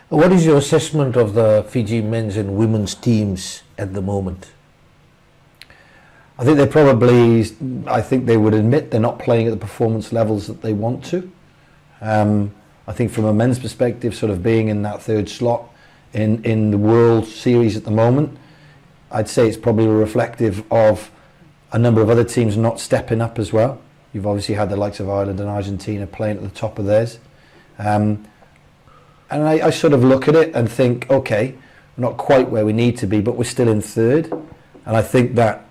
What is your assessment of the Fiji men's and women's teams at the moment? I think I think they would admit they're not playing at the performance levels that they want to. I think from a men's perspective, sort of being in that third slot in the World Series at the moment, I'd say it's probably reflective of a number of other teams not stepping up as well. You've obviously had the likes of Ireland and Argentina playing at the top of theirs. And I sort of look at it and think, okay, we're not quite where we need to be, but we're still in third. And I think that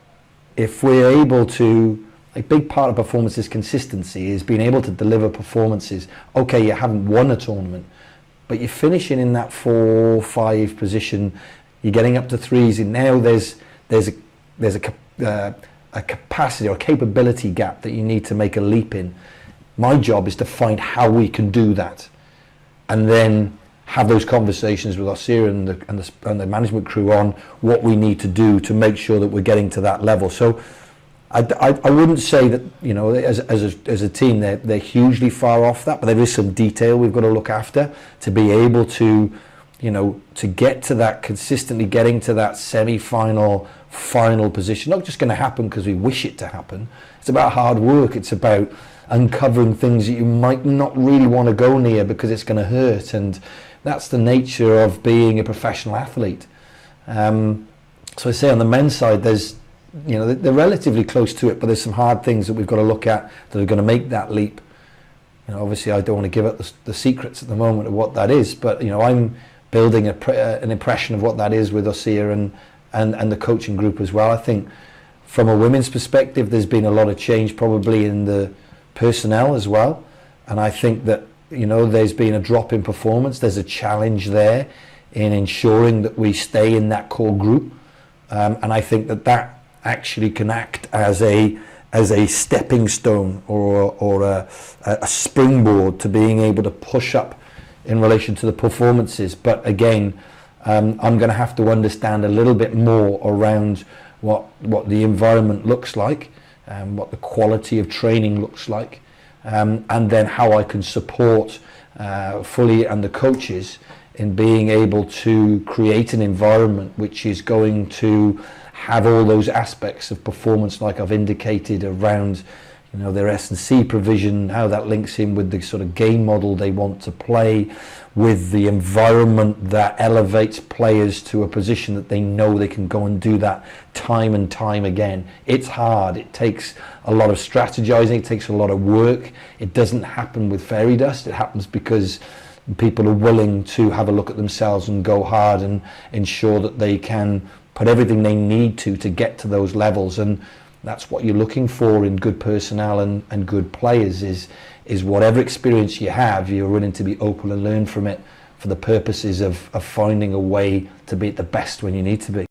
if we're able to, a big part of performance is consistency, is being able to deliver performances. Okay, you haven't won a tournament, but you're finishing in that 4-5 position. You're getting up to threes, and now there's a capacity or capability gap that you need to make a leap in. My job is to find how we can do that, and then have those conversations with Osir and the management crew on what we need to do to make sure that we're getting to that level. So I wouldn't say that, you know, as a team they're hugely far off that, but there is some detail we've got to look after to be able to, you know, to get to that, consistently getting to that semi-final, final position. Not just going to happen because we wish it to happen. It's about hard work. It's about uncovering things that you might not really want to go near because it's going to hurt, and that's the nature of being a professional athlete. So I say on the men's side, there's, you know, they're relatively close to it, but there's some hard things that we've got to look at that are going to make that leap. You know, obviously I don't want to give up the secrets at the moment of what that is, but, you know, I'm building an impression of what that is with Osir and the coaching group as well. I think from a women's perspective, there's been a lot of change probably in the personnel as well, and I think that, you know, there's been a drop in performance. There's a challenge there in ensuring that we stay in that core group, and I think that actually can act as a stepping stone or a springboard to being able to push up in relation to the performances. But again, I'm going to have to understand a little bit more around what the environment looks like, what the quality of training looks like, and then how I can support Fully and the coaches in being able to create an environment which is going to have all those aspects of performance, like I've indicated, around, you know, their S&C provision, how that links in with the sort of game model they want to play, with the environment that elevates players to a position that they know they can go and do that time and time again. It's hard. It takes a lot of strategizing. It takes a lot of work. It doesn't happen with fairy dust. It happens because people are willing to have a look at themselves and go hard and ensure that they can put everything they need to get to those levels. And that's what you're looking for in good personnel and good players, is whatever experience you have, you're willing to be open and learn from it for the purposes of finding a way to be at the best when you need to be.